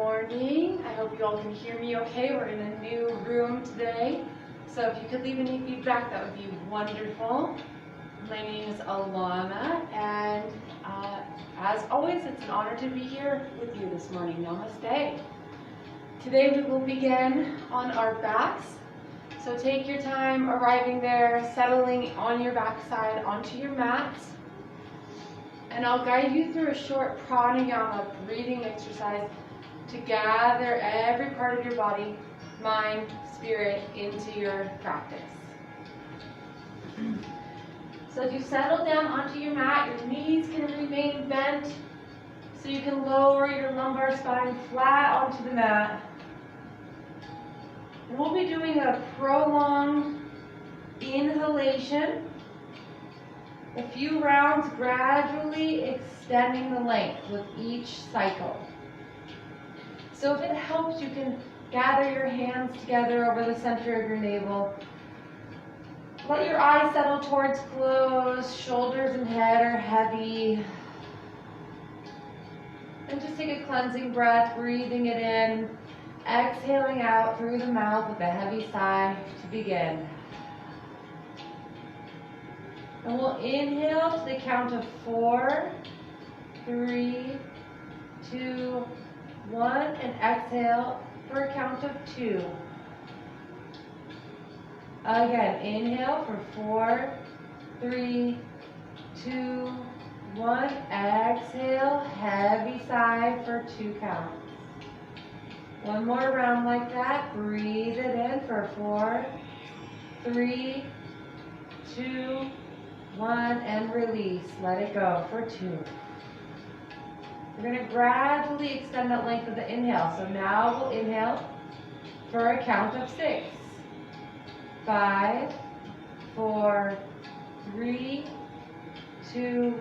morning. I hope you all can hear me okay. We're in a new room today. So if you could leave any feedback, that would be wonderful. My name is ALANNA, and as always, it's an honor to be here with you this morning. Namaste. Today we will begin on our backs. So take your time arriving there, settling on your backside onto your mat. And I'll guide you through a short pranayama breathing exercise to gather every part of your body, mind, spirit into your practice. So as you settle down onto your mat, your knees can remain bent so you can lower your lumbar spine flat onto the mat. And we'll be doing a prolonged inhalation, a few rounds gradually extending the length with each cycle. So if it helps, you can gather your hands together over the center of your navel. Let your eyes settle towards closed, shoulders and head are heavy. And just take a cleansing breath, breathing it in, exhaling out through the mouth with a heavy sigh to begin. And we'll inhale to the count of 4, 3, 2, 1, and exhale for a count of 2. Again, inhale for 4, 3, 2, 1. Exhale, heavy sigh for 2 counts. One more round like that. Breathe it in for 4, 3, 2, 1, and release. Let it go for 2. We're going to gradually extend that length of the inhale. So now we'll inhale for a count of 6. 5, 4, 3, 2,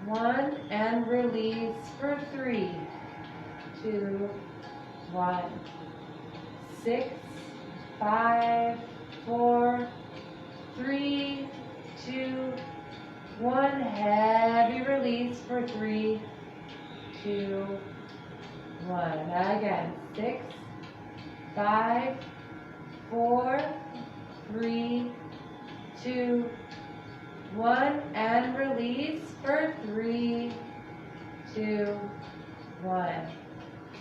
1, and release for 3, 2, 1. 6, 5, 4, 3, 2, 1. Heavy release for 3, 2, 1. Again, 6, 5, 4, 3, 2, 1, and release for 3, 2, 1.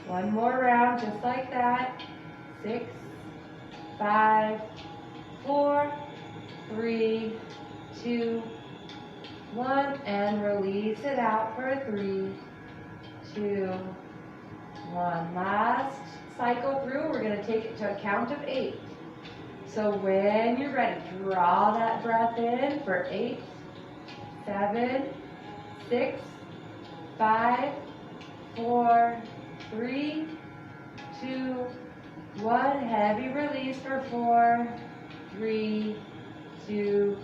One more round just like that. 6, 5, 4, 3, 2, 1, and release it out for 3, 2, 1. Last cycle through, we're going to take it to a count of 8. So when you're ready, draw that breath in for 8, 7, 6, 5, 4, 3, 2, 1. Heavy release for 4, 3, 2,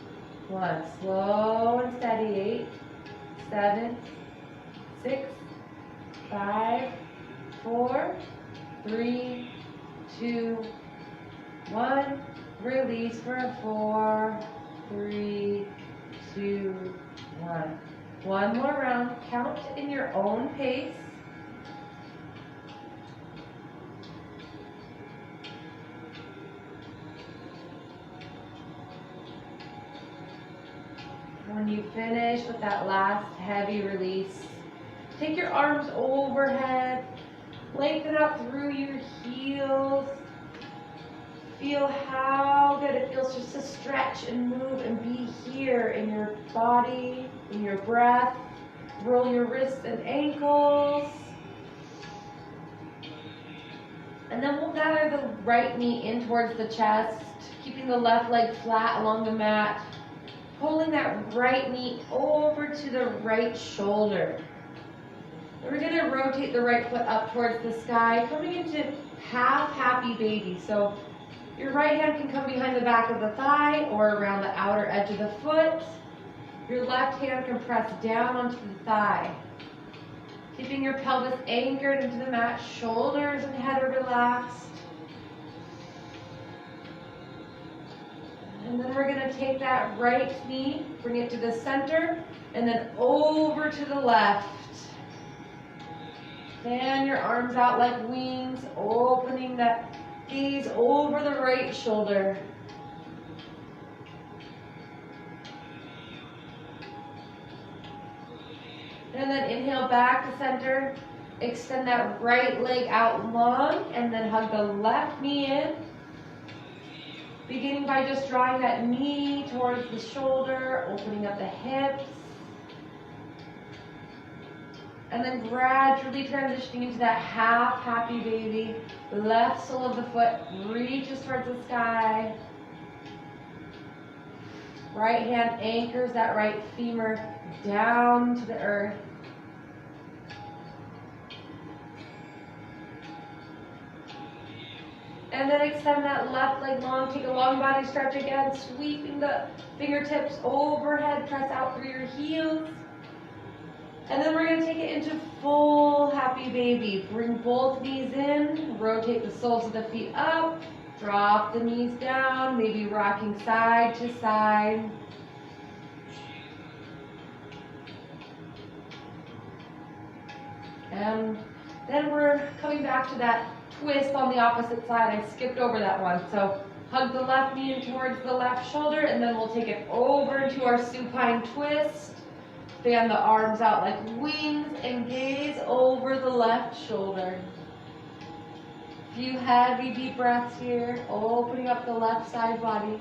1. Slow and steady. 8, 7, 6, 5, 4, 3, 2, 1. Release for 4, 3, 2, 1. One more round. Count in your own pace. When you finish with that last heavy release, take your arms overhead, lengthen out through your heels. Feel how good it feels just to stretch and move and be here in your body, in your breath. Roll your wrists and ankles. And then we'll gather the right knee in towards the chest, keeping the left leg flat along the mat. Pulling that right knee over to the right shoulder. And we're going to rotate the right foot up towards the sky, coming into half happy baby. So your right hand can come behind the back of the thigh or around the outer edge of the foot. Your left hand can press down onto the thigh. Keeping your pelvis anchored into the mat, shoulders and head are relaxed. And then we're going to take that right knee, bring it to the center, and then over to the left. Fan your arms out like wings, opening that gaze over the right shoulder. And then inhale back to center. Extend that right leg out long and then hug the left knee in. Beginning by just drawing that knee towards the shoulder, opening up the hips. And then gradually transitioning into that half happy baby. Left sole of the foot reaches towards the sky. Right hand anchors that right femur down to the earth. And then extend that left leg long, take a long body stretch again, sweeping the fingertips overhead, press out through your heels. And then we're going to take it into full happy baby. Bring both knees in, rotate the soles of the feet up, drop the knees down, maybe rocking side to side. And then we're coming back to that twist on the opposite side. I skipped over that one. So hug the left knee in towards the left shoulder, and then we'll take it over into our supine twist. Fan the arms out like wings and gaze over the left shoulder. A few heavy deep breaths here, opening up the left side body.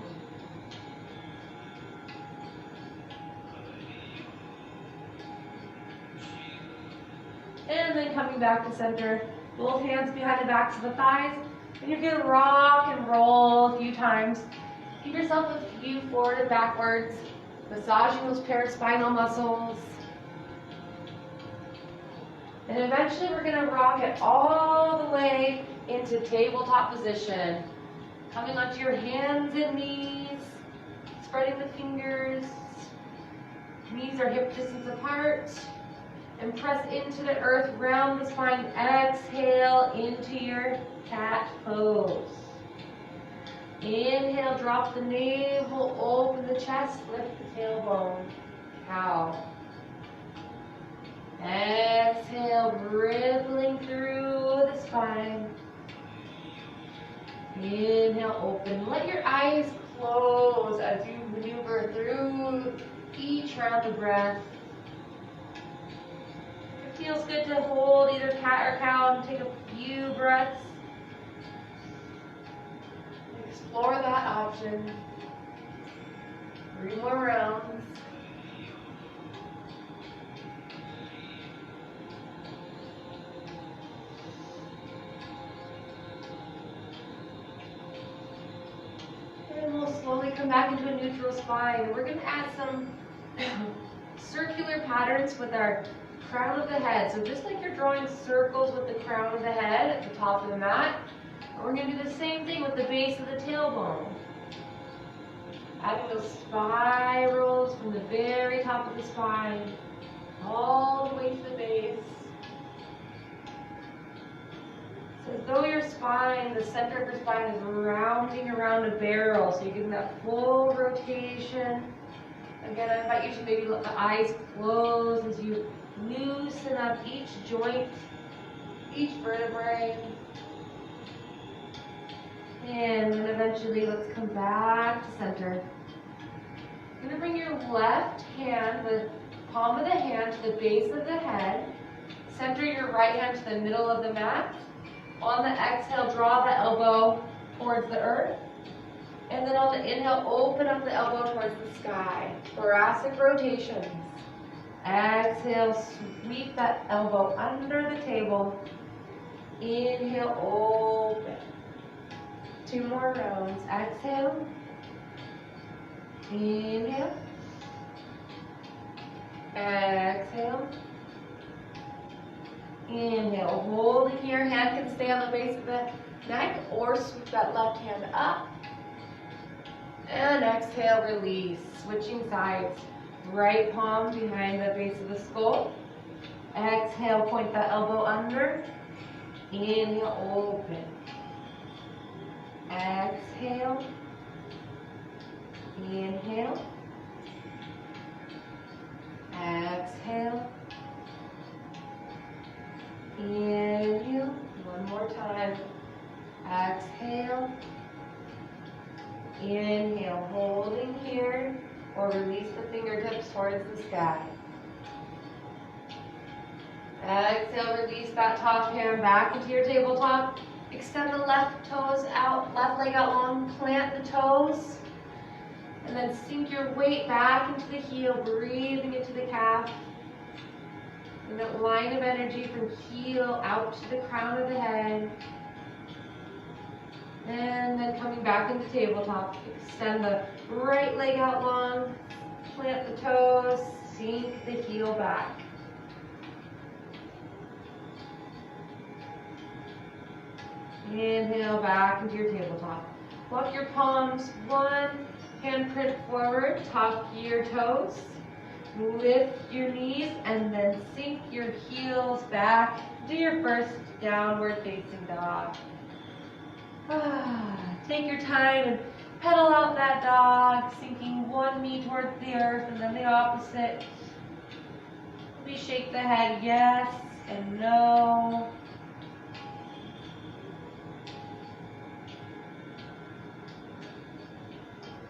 And then coming back to center, both hands behind the backs of the thighs. And you're going to rock and roll a few times. Give yourself a few forward and backwards, massaging those paraspinal muscles. And eventually we're going to rock it all the way into tabletop position. Coming onto your hands and knees, spreading the fingers. Knees are hip distance apart. And press into the earth, round the spine. Exhale into your cat pose. Inhale, drop the navel, open the chest, lift the tailbone. Cow. Exhale, rippling through the spine. Inhale, open. Let your eyes close as you maneuver through each round of breath. Feels good to hold either cat or cow and take a few breaths. Explore that option. 3 more rounds. And we'll slowly come back into a neutral spine. We're going to add some circular patterns with our crown of the head. So just like you're drawing circles with the crown of the head at the top of the mat, we're going to do the same thing with the base of the tailbone. Adding those spirals from the very top of the spine all the way to the base. So as though your spine, the center of your spine is rounding around a barrel, so you're getting that full rotation. Again, I invite you to maybe let the eyes close as you loosen up each joint, each vertebrae. And then eventually let's come back to center. You're going to bring your left hand, the palm of the hand to the base of the head. Center your right hand to the middle of the mat. On the exhale, draw the elbow towards the earth. And then on the inhale, open up the elbow towards the sky. Thoracic rotations. Exhale, sweep that elbow under the table. Inhale, open. 2 more rounds. Exhale. Inhale. Exhale. Inhale. Holding here, hand can stay on the base of the neck or sweep that left hand up. And exhale, release. Switching sides. Right palm behind the base of the skull. Exhale, point the elbow under. Inhale, open. Exhale. Inhale. Exhale. Inhale. or release the fingertips towards the sky. Exhale, release that top hand back into your tabletop. Extend the left toes out, left leg out long, plant the toes. And then sink your weight back into the heel, breathing into the calf. And that line of energy from heel out to the crown of the head. And then coming back into tabletop, extend the right leg out long, plant the toes, sink the heel back. Inhale back into your tabletop. Walk your palms one handprint forward, tuck your toes, lift your knees, and then sink your heels back. Do your first downward facing dog. Take your time and pedal out that dog, sinking one knee towards the earth and then the opposite. Maybe shake the head yes and no.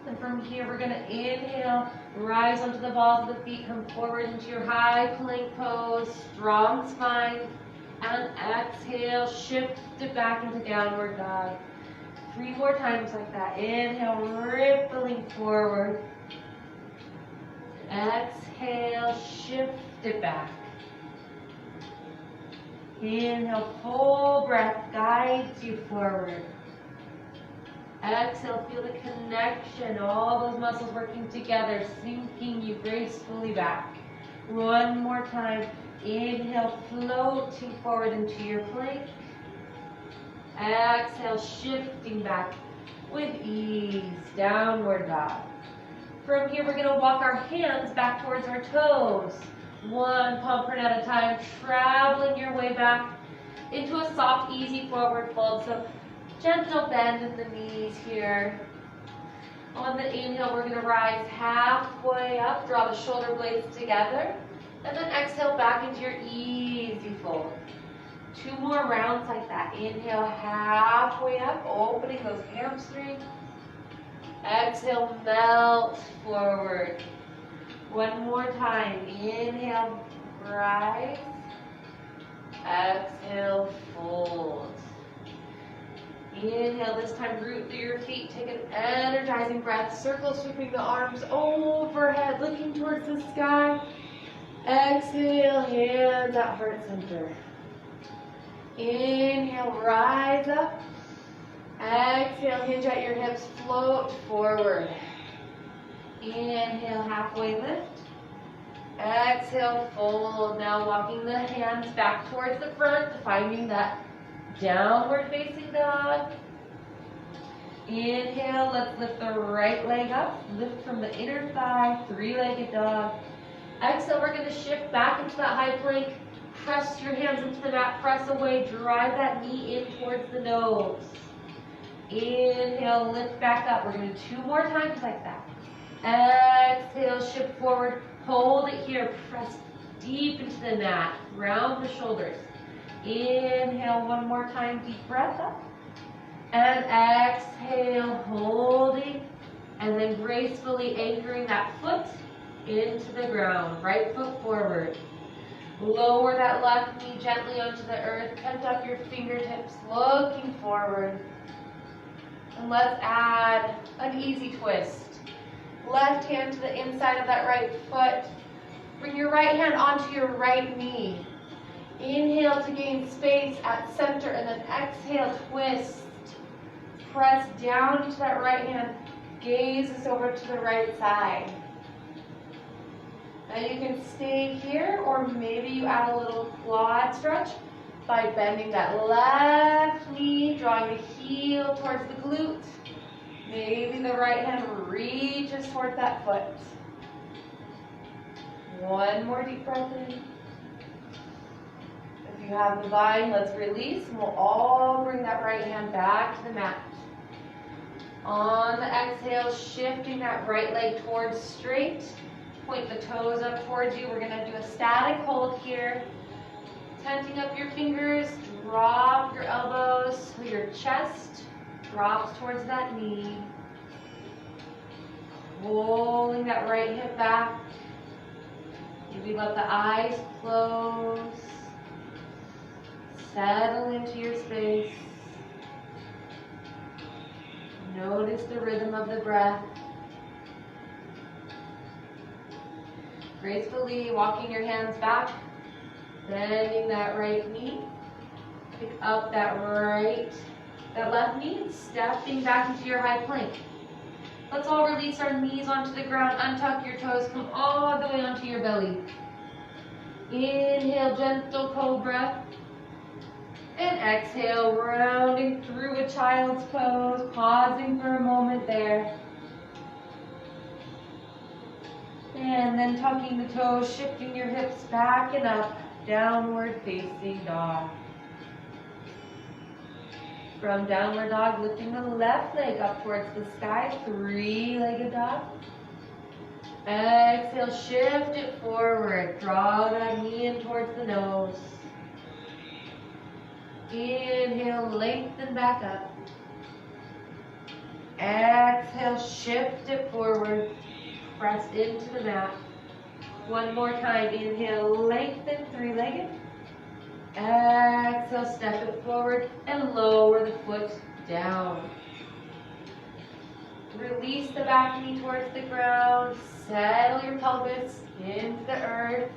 And from here, we're going to inhale, rise onto the balls of the feet, come forward into your high plank pose, strong spine, and exhale, shift it back into downward dog. 3 more times like that. Inhale, rippling forward. Exhale, shift it back. Inhale, full breath guides you forward. Exhale, feel the connection, all those muscles working together, sinking you gracefully back. 1 more time. Inhale, floating forward into your plank. Exhale, shifting back with ease, downward dog. From here, we're going to walk our hands back towards our toes. 1 palm print at a time, traveling your way back into a soft, easy forward fold. So gentle bend in the knees here. On the inhale, we're going to rise halfway up, draw the shoulder blades together, and then exhale back into your easy fold. 2 more rounds like that. Inhale, halfway up, opening those hamstrings. Exhale, melt forward. 1 more time. Inhale, rise. Exhale, fold. Inhale, this time root through your feet. Take an energizing breath. Circle, sweeping the arms overhead, looking towards the sky. Exhale, hands at heart center. Inhale, rise up. Exhale, hinge at your hips, float forward. Inhale, halfway lift. Exhale, fold. Now walking the hands back towards the front, finding that downward facing dog. Inhale, let's lift the right leg up. Lift from the inner thigh, 3-legged dog. Exhale, we're going to shift back into that high plank. Press your hands into the mat, press away, drive that knee in towards the nose. Inhale, lift back up. We're going to do 2 more times like that. Exhale, shift forward, hold it here, press deep into the mat, round the shoulders. Inhale, 1 more time, deep breath up. And exhale, holding, and then gracefully anchoring that foot into the ground, right foot forward. Lower that left knee gently onto the earth, pent up your fingertips, looking forward. And let's add an easy twist. Left hand to the inside of that right foot. Bring your right hand onto your right knee. Inhale to gain space at center, and then exhale, twist. Press down into that right hand, gazes over to the right side. Now you can stay here, or maybe you add a little quad stretch by bending that left knee, drawing the heel towards the glute. Maybe the right hand reaches towards that foot. 1 more deep breath in. If you have the vine, let's release, and we'll all bring that right hand back to the mat. On the exhale, shifting that right leg towards straight. Point the toes up towards you. We're going to do a static hold here. Tenting up your fingers, drop your elbows so your chest drops towards that knee. Pulling pulling that right hip back. Maybe let the eyes close. Settle into your space. Notice the rhythm of the breath. Gracefully walking your hands back, bending that right knee. Pick up that left knee, stepping back into your high plank. Let's all release our knees onto the ground, untuck your toes, come all the way onto your belly. Inhale, gentle cobra. And exhale, rounding through a child's pose, pausing for a moment there. And then tucking the toes, shifting your hips back and up, downward facing dog. From downward dog, lifting the left leg up towards the sky, three-legged dog. Exhale, shift it forward, draw that knee in towards the nose. Inhale, lengthen back up. Exhale, shift it forward, press into the mat. One more time, inhale, lengthen, three-legged. Exhale, step it forward and lower the foot down. Release the back knee towards the ground. Settle your pelvis into the earth.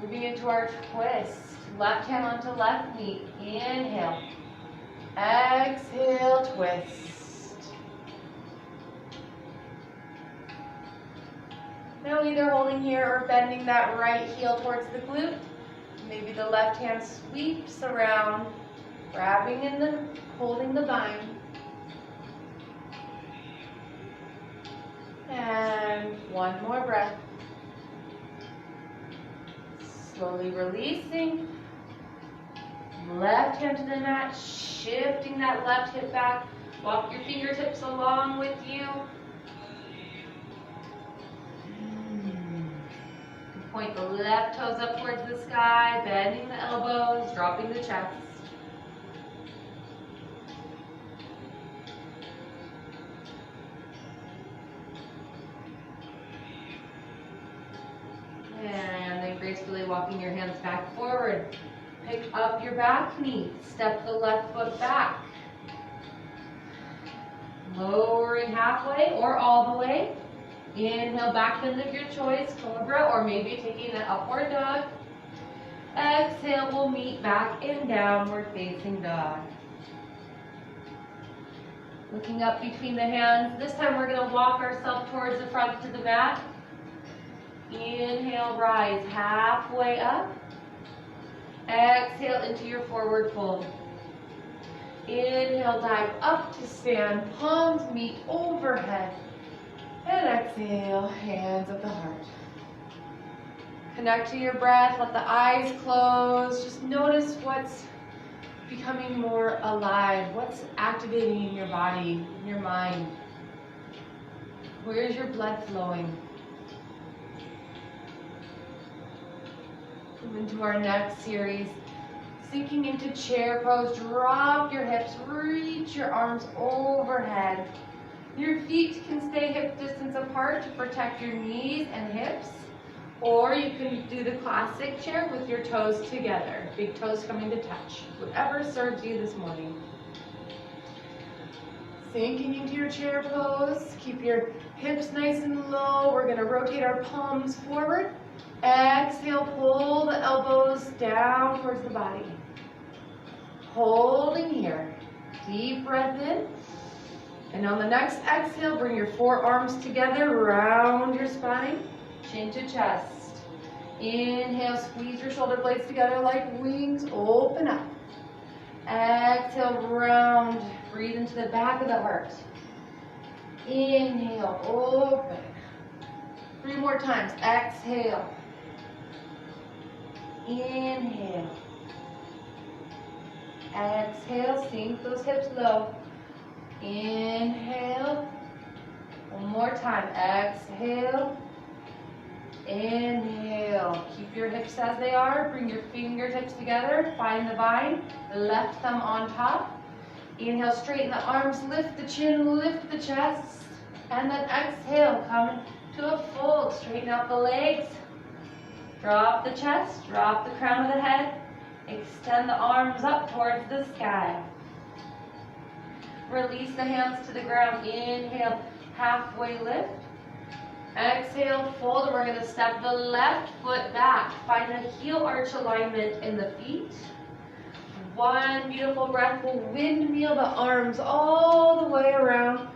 Moving into our twist. Left hand onto left knee. Inhale. Exhale, twist. Now either holding here or bending that right heel towards the glute. Maybe the left hand sweeps around, grabbing in the, holding the vine. And one more breath. Slowly releasing. Left hand to the mat, shifting that left hip back. Walk your fingertips along with you. Point the left toes up towards the sky, bending the elbows, dropping the chest. And then gracefully walking your hands back forward. Pick up your back knee, step the left foot back. Lowering halfway or all the way. Inhale, back bend of your choice, cobra, or maybe taking an upward dog. Exhale, we'll meet back in downward facing dog. Looking up between the hands. This time we're going to walk ourselves towards the front to the mat. Inhale, rise halfway up. Exhale into your forward fold. Inhale, dive up to stand, palms meet overhead. And exhale, hands at the heart. Connect to your breath, let the eyes close. Just notice what's becoming more alive, what's activating in your body, in your mind. Where's your blood flowing? Move into our next series. Sinking into chair pose, drop your hips, reach your arms overhead. Your feet can stay hip distance apart to protect your knees and hips, or you can do the classic chair with your toes together, big toes coming to touch, whatever serves you this morning. Sinking into your chair pose, keep your hips nice and low. We're going to rotate our palms forward. Exhale, pull the elbows down towards the body. Holding here. Deep breath in. And on the next exhale, bring your forearms together, round your spine, chin to chest. Inhale, squeeze your shoulder blades together like wings, open up. Exhale, round, breathe into the back of the heart. Inhale, open. 3 more times, exhale. Inhale. Exhale, sink those hips low. Inhale. One more time. Exhale. Inhale. Keep your hips as they are. Bring your fingertips together. Find the vine. Left thumb on top. Inhale, straighten the arms, lift the chin, lift the chest. And then exhale, come to a fold. Straighten out the legs. Drop the chest, drop the crown of the head. Extend the arms up towards the sky. Release the hands to the ground. Inhale, halfway lift. Exhale, fold, and we're going to step the left foot back. Find a heel arch alignment in the feet. One beautiful breath. We'll windmill the arms all the way around,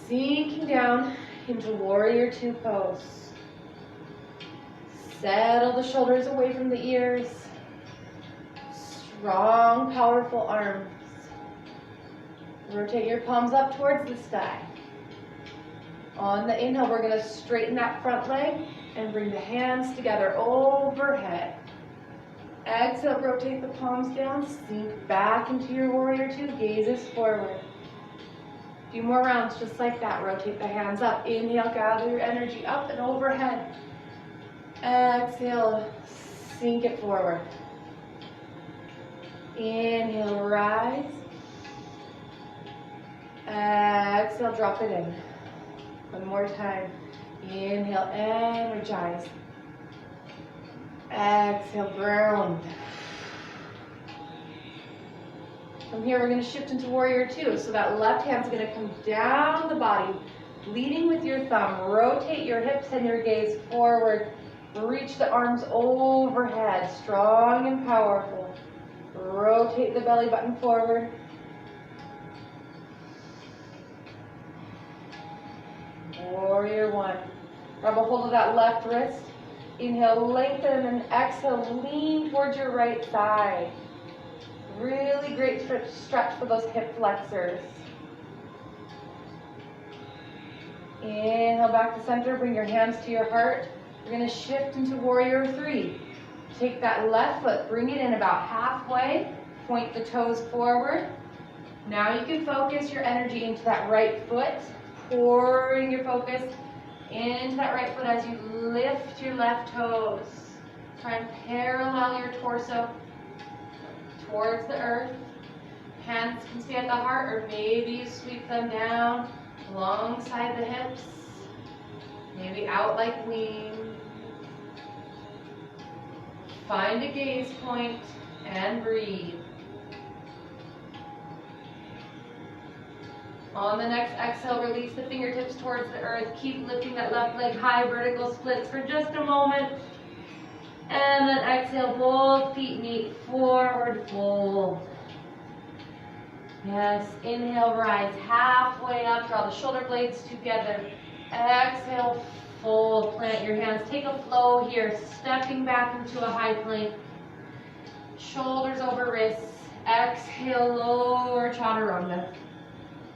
sinking down into Warrior Two pose. Settle the shoulders away from the ears. Strong, powerful arms. Rotate your palms up towards the sky. On the inhale, we're going to straighten that front leg and bring the hands together overhead. Exhale, rotate the palms down, sink back into your Warrior Two, gazes forward. A few more rounds just like that. Rotate the hands up. Inhale, gather your energy up and overhead. Exhale, sink it forward. Inhale, rise. Exhale, drop it in. One more time. Inhale, energize. Exhale, ground. From here, we're going to shift into Warrior Two. So that left hand's going to come down the body, leading with your thumb. Rotate your hips and your gaze forward. Reach the arms overhead, strong and powerful. Rotate the belly button forward. Warrior One. Grab a hold of that left wrist. Inhale, lengthen, and exhale, lean towards your right side. Really great stretch for those hip flexors. Inhale, back to center. Bring your hands to your heart. We're going to shift into Warrior Three. Take that left foot, bring it in about halfway. Point the toes forward. Now you can focus your energy into that right foot. Pouring your focus into that right foot as you lift your left toes. Try and parallel your torso towards the earth. Hands can stay at the heart, or maybe you sweep them down alongside the hips. Maybe out like wings. Find a gaze point and breathe. On the next exhale, release the fingertips towards the earth. Keep lifting that left leg high, vertical splits for just a moment. And then exhale, both feet meet, forward fold. Yes, inhale, rise halfway up, draw the shoulder blades together. Exhale, fold, plant your hands. Take a flow here, stepping back into a high plank. Shoulders over wrists. Exhale, lower chaturanga.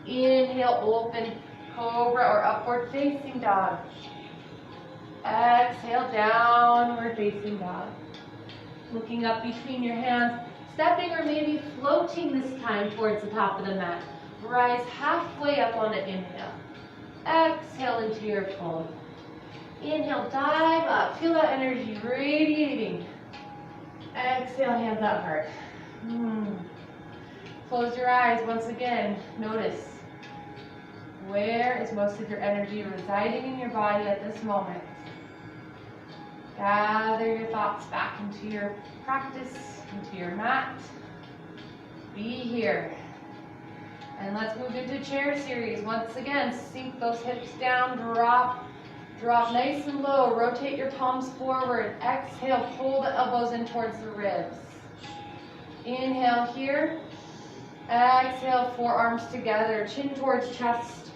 Inhale, open cobra or upward facing dog. Exhale, downward facing dog. Looking up between your hands, stepping or maybe floating this time towards the top of the mat. Rise halfway up on an inhale. Exhale into your fold. Inhale, dive up. Feel that energy radiating. Exhale, hands out hard. Close your eyes once again. Notice, where is most of your energy residing in your body at this moment? Gather your thoughts back into your practice, into your mat. Be here. And let's move into chair series. Once again, sink those hips down, drop nice and low. Rotate your palms forward. Exhale, pull the elbows in towards the ribs. Inhale here. Exhale, forearms together, chin towards chest.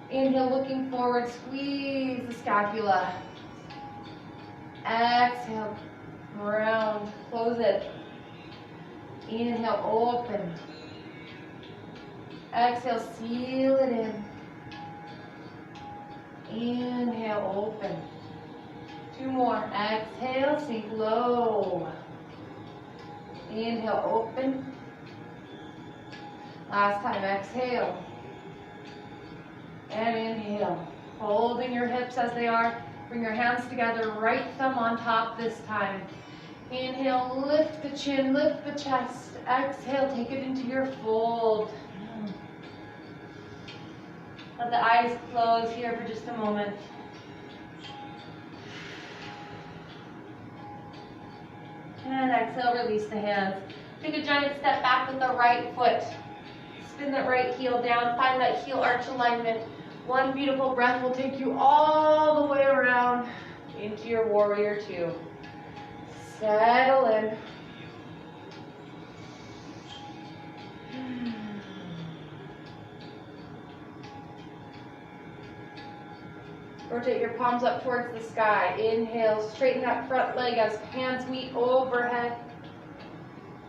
Inhale, looking forward, squeeze the scapula. Exhale, round, close it. Inhale, open. Exhale, seal it in. Inhale, open. Two more. Exhale, sink low. Inhale, open. Last time, exhale. And inhale. Holding your hips as they are. Bring your hands together, right thumb on top this time. Inhale, lift the chin, lift the chest. Exhale, take it into your fold. Let the eyes close here for just a moment. And exhale, release the hands. Take a giant step back with the right foot. Spin that right heel down, find that heel arch alignment. One beautiful breath will take you all the way around into your warrior two. Settle in. Rotate your palms up towards the sky. Inhale, straighten that front leg as hands meet overhead.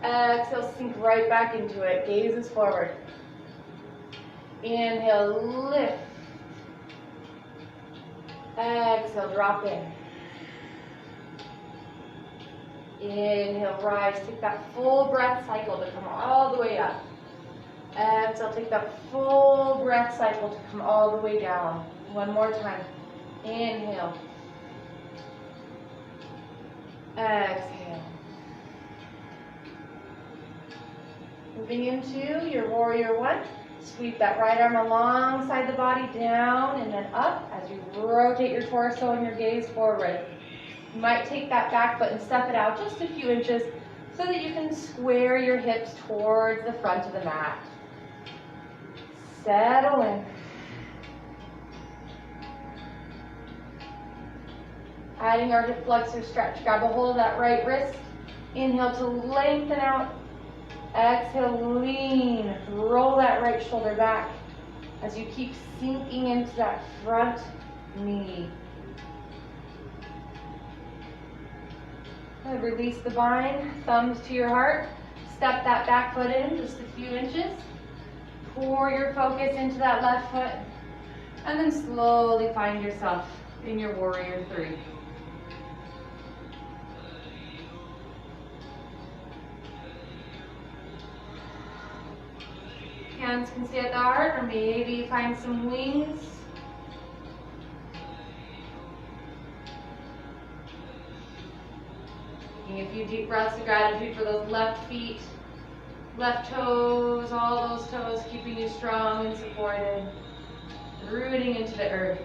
Exhale, sink right back into it. Gazes forward. Inhale, lift. Exhale, drop in. Inhale, rise. Take that full breath cycle to come all the way up. Exhale, take that full breath cycle to come all the way down. One more time. Inhale. Exhale. Moving into your warrior one. Sweep that right arm alongside the body, down and then up as you rotate your torso and your gaze forward. You might take that back foot and step it out just a few inches so that you can square your hips towards the front of the mat. Settle in. Adding our hip flexor stretch. Grab a hold of that right wrist. Inhale to lengthen out. Exhale, lean. Roll that right shoulder back as you keep sinking into that front knee. And release the bind, thumbs to your heart. Step that back foot in just a few inches. Pour your focus into that left foot. And then slowly find yourself in your warrior three. Hands can stay at the heart, or maybe find some wings. Taking a few deep breaths of gratitude for those left feet, left toes, all those toes keeping you strong and supported. Rooting into the earth.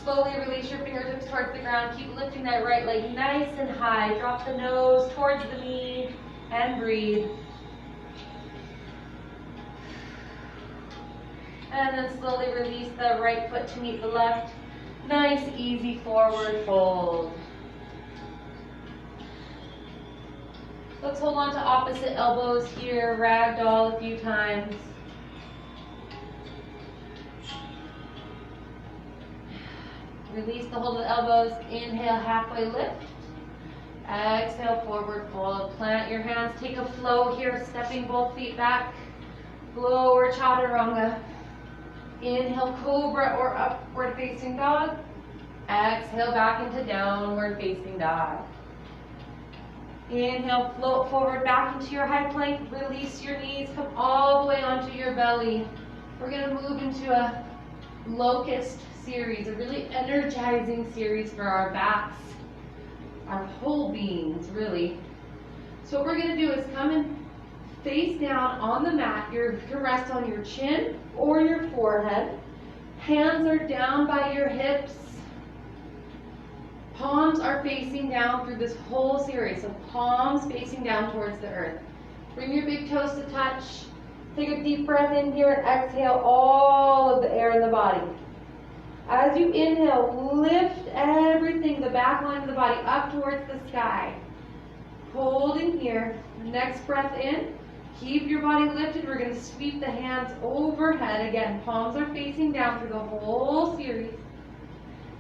Slowly release your fingertips towards the ground. Keep lifting that right leg nice and high. Drop the nose towards the knee and breathe. And then slowly release the right foot to meet the left. Nice, easy forward fold. Let's hold on to opposite elbows here. Ragdoll a few times. Release the hold of the elbows. Inhale, halfway lift. Exhale, forward fold. Plant your hands. Take a flow here, stepping both feet back. Lower chaturanga. Inhale, cobra or upward facing dog. Exhale, back into downward facing dog. Inhale, float forward back into your high plank. Release your knees, come all the way onto your belly. We're going to move into a locust series, a really energizing series for our backs, our whole beings, really. So what we're going to do is come and face down on the mat. You can rest on your chin or your forehead. Hands are down by your hips. Palms are facing down through this whole series. So palms facing down towards the earth. Bring your big toes to touch. Take a deep breath in here and exhale all of the air in the body. As you inhale, lift everything, the back line of the body, up towards the sky. Holding here. Next breath in. Keep your body lifted. We're going to sweep the hands overhead. Again, palms are facing down through the whole series.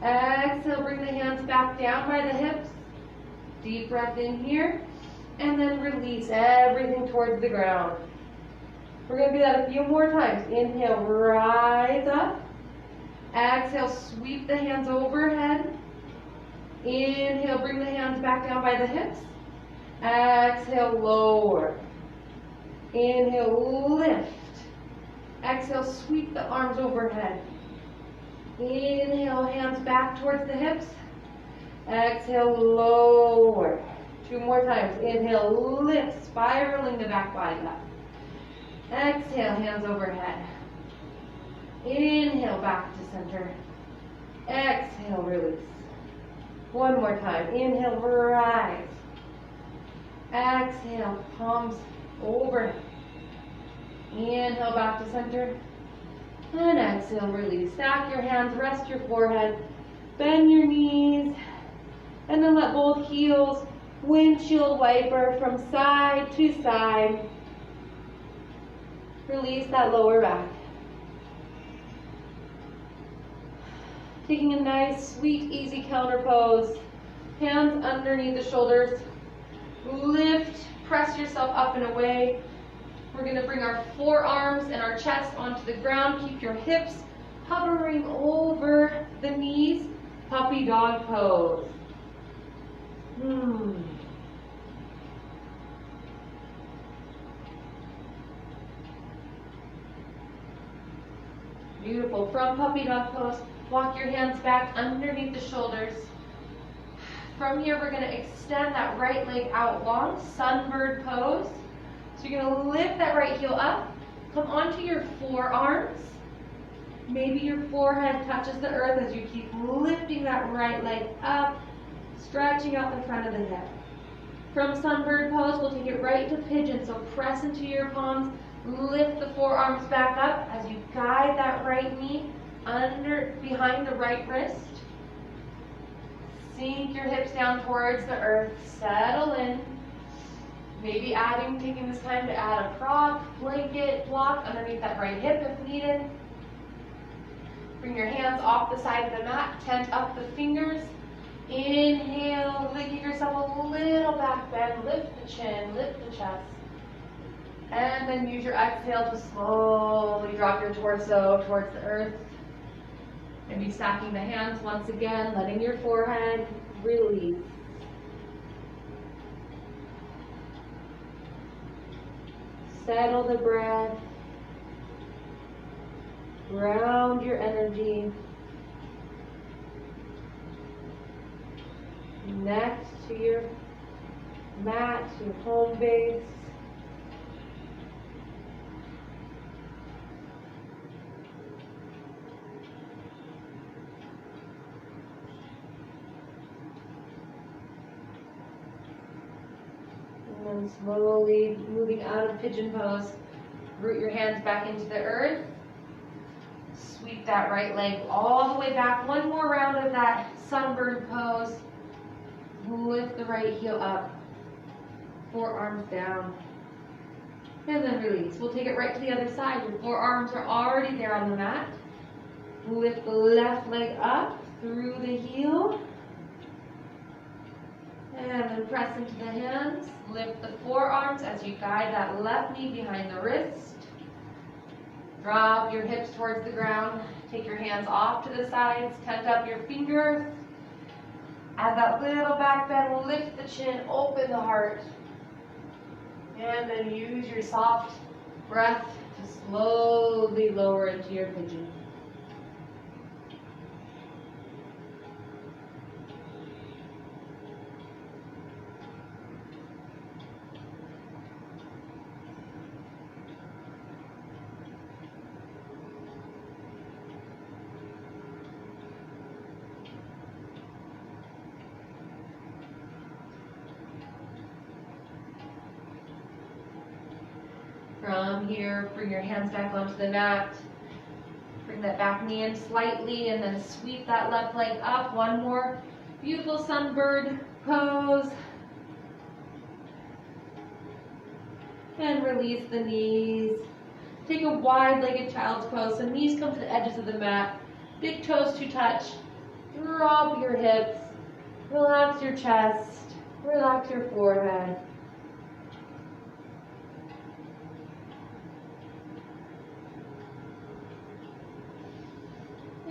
Exhale, bring the hands back down by the hips. Deep breath in here. And then release everything towards the ground. We're going to do that a few more times. Inhale, rise up. Exhale, sweep the hands overhead. Inhale, bring the hands back down by the hips. Exhale, lower. Inhale, lift. Exhale, sweep the arms overhead. Inhale, hands back towards the hips. Exhale, lower. 2 more times. Inhale, lift, spiraling the back body up. Exhale, hands overhead. Inhale, back to center. Exhale, release. 1 more time. Inhale, rise. Exhale, palms over. Inhale, back to center. And exhale, release. Stack your hands, rest your forehead. Bend your knees. And then let both heels windshield wiper from side to side. Release that lower back. Taking a nice, sweet, easy counter pose. Hands underneath the shoulders. Lift, press yourself up and away. We're going to bring our forearms and our chest onto the ground. Keep your hips hovering over the knees. Puppy dog pose. Beautiful. From puppy dog pose, walk your hands back underneath the shoulders. From here, we're going to extend that right leg out long, sunbird pose. So you're going to lift that right heel up, come onto your forearms. Maybe your forehead touches the earth as you keep lifting that right leg up, stretching out the front of the hip. From sunbird pose, we'll take it right to pigeon. So press into your palms, lift the forearms back up as you guide that right knee behind the right wrist. Sink your hips down towards the earth, settle in. Maybe taking this time to add a prop, blanket, block underneath that right hip if needed. Bring your hands off the side of the mat, tent up the fingers. Inhale, give yourself a little back bend, lift the chin, lift the chest. And then use your exhale to slowly drop your torso towards the earth. Maybe stacking the hands once again, letting your forehead release. Settle the breath. Ground your energy. Next to your mat, your home base. And then slowly moving out of pigeon pose, root your hands back into the earth. Sweep that right leg all the way back. 1 more round of that sunbird pose. Lift the right heel up, forearms down, and then release. We'll take it right to the other side. Your forearms are already there on the mat. Lift the left leg up through the heel, and then press into the hands. Lift the forearms as you guide that left knee behind the wrist. Drop your hips towards the ground. Take your hands off to the sides. Tent up your fingers. Add that little back bend, lift the chin, open the heart. And then use your soft breath to slowly lower into your pigeon. From here, bring your hands back onto the mat. Bring that back knee in slightly and then sweep that left leg up. 1 more beautiful sunbird pose. And release the knees. Take a wide-legged child's pose. So knees come to the edges of the mat. Big toes to touch. Drop your hips. Relax your chest. Relax your forehead.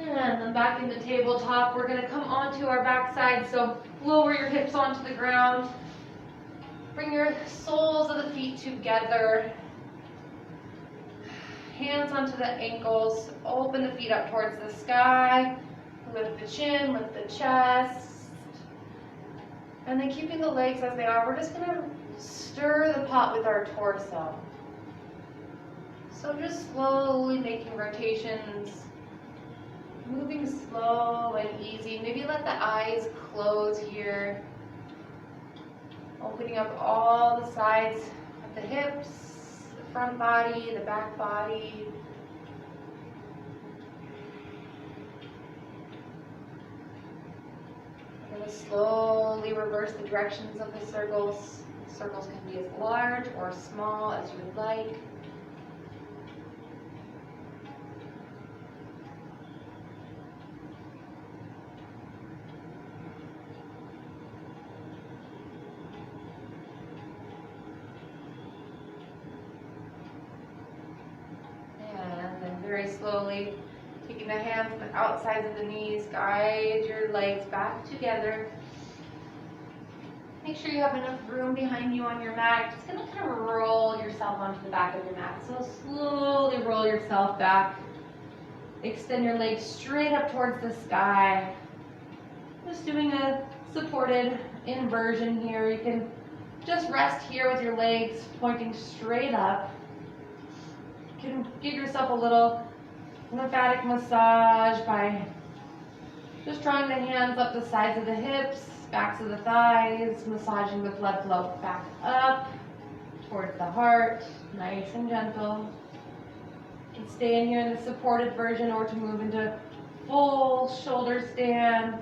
And then back into tabletop. We're going to come onto our backside. So lower your hips onto the ground. Bring your soles of the feet together. Hands onto the ankles. Open the feet up towards the sky. Lift the chin, lift the chest. And then keeping the legs as they are, we're just gonna stir the pot with our torso. So just slowly making rotations, moving slow and easy. Maybe let the eyes close here. Opening up all the sides of the hips, the front body, the back body. We're going to slowly reverse the directions of the circles. Circles can be as large or small as you would like. Very slowly, taking the hands to the outsides of the knees, guide your legs back together. Make sure you have enough room behind you on your mat. Just gonna kind of roll yourself onto the back of your mat. So slowly roll yourself back. Extend your legs straight up towards the sky. Just doing a supported inversion here. You can just rest here with your legs pointing straight up. You can give yourself a little lymphatic massage by just drawing the hands up the sides of the hips, backs of the thighs, massaging the blood flow back up towards the heart, nice and gentle. You can stay in here in the supported version or to move into full shoulder stand.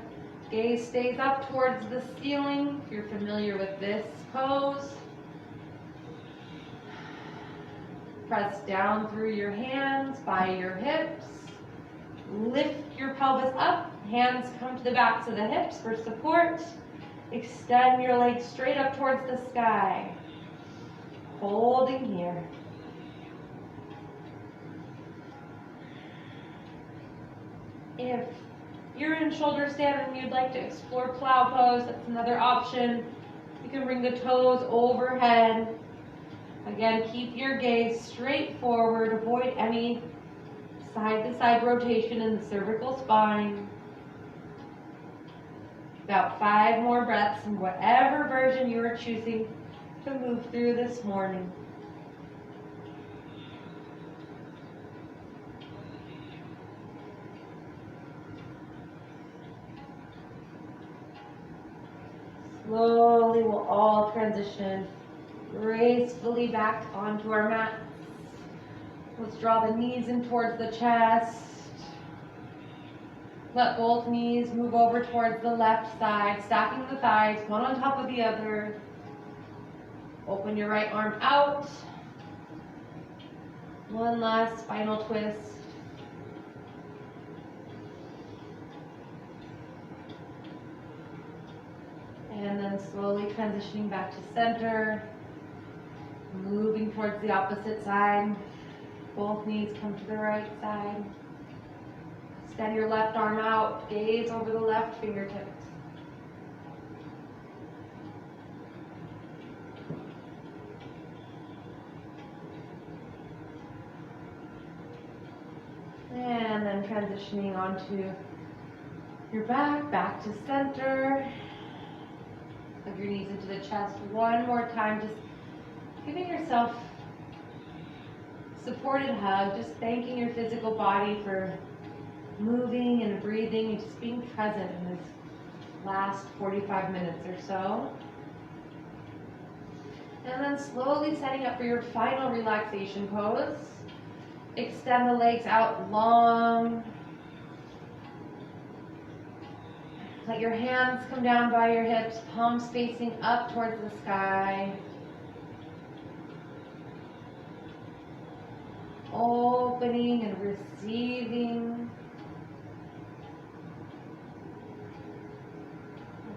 Gaze stays up towards the ceiling if you're familiar with this pose. Press down through your hands by your hips. Lift your pelvis up. Hands come to the backs of the hips for support. Extend your legs straight up towards the sky. Holding here. If you're in shoulder stand and you'd like to explore plow pose, that's another option. You can bring the toes overhead. Again, keep your gaze straight forward. Avoid any side-to-side rotation in the cervical spine. About 5 more breaths in whatever version you are choosing to move through this morning. Slowly, we'll all transition gracefully back onto our mat. Let's draw the knees in towards the chest. Let both knees move over towards the left side, stacking the thighs, one on top of the other. Open your right arm out. One last spinal twist. And then slowly transitioning back to center. Moving towards the opposite side. Both knees come to the right side. Extend your left arm out. Gaze over the left fingertips. And then transitioning onto your back, back to center. Hug your knees into the chest one more time. Just giving yourself supported hug, just thanking your physical body for moving and breathing and just being present in this last 45 minutes or so. And then slowly setting up for your final relaxation pose. Extend the legs out long. Let your hands come down by your hips, palms facing up towards the sky. Opening and receiving.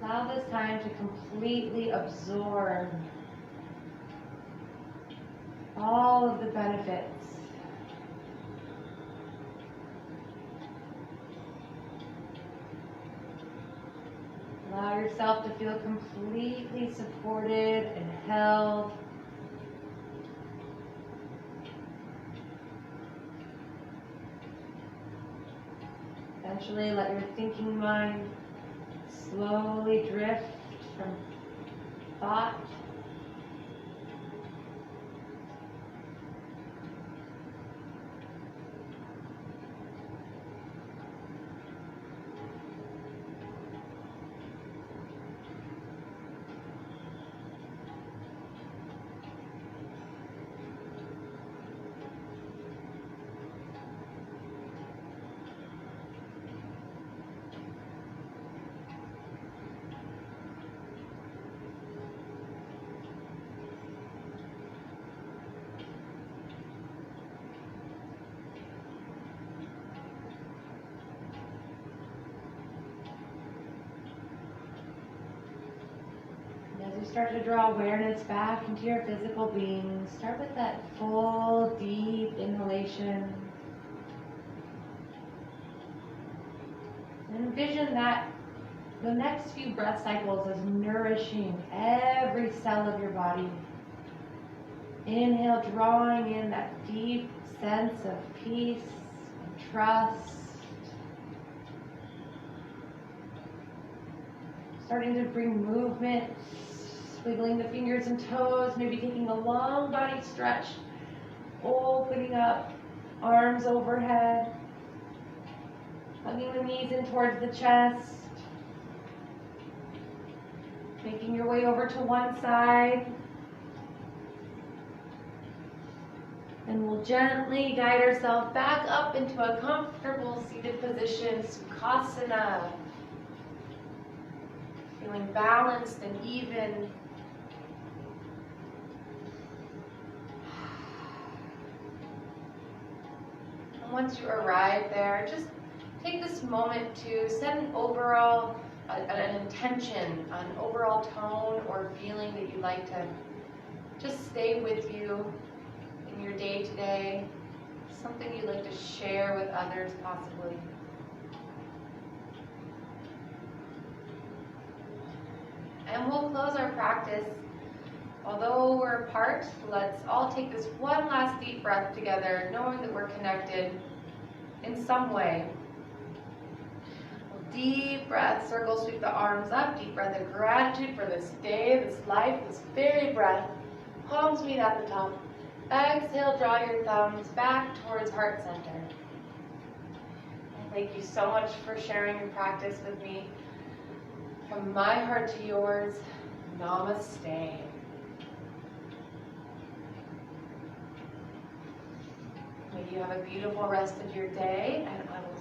Allow this time to completely absorb all of the benefits. Allow yourself to feel completely supported and held. Eventually, let your thinking mind slowly drift from thought. As you start to draw awareness back into your physical being, start with that full, deep inhalation. And envision that the next few breath cycles is nourishing every cell of your body. Inhale, drawing in that deep sense of peace and trust. Starting to bring movement, wiggling the fingers and toes, maybe taking a long body stretch, opening up, arms overhead, hugging the knees in towards the chest, making your way over to one side, and we'll gently guide ourselves back up into a comfortable seated position, Sukhasana, feeling balanced and even. Once you arrive there, just take this moment to set an overall, an intention, an overall tone or feeling that you'd like to just stay with you in your day-to-day, something you'd like to share with others possibly. And we'll close our practice. Although we're apart, let's all take this one last deep breath together, knowing that we're connected in some way. Deep breath, circle sweep the arms up, deep breath of gratitude for this day, this life, this very breath. Palms meet at the top. Exhale, draw your thumbs back towards heart center. And thank you so much for sharing your practice with me. From my heart to yours, namaste. May you have a beautiful rest of your day, and I will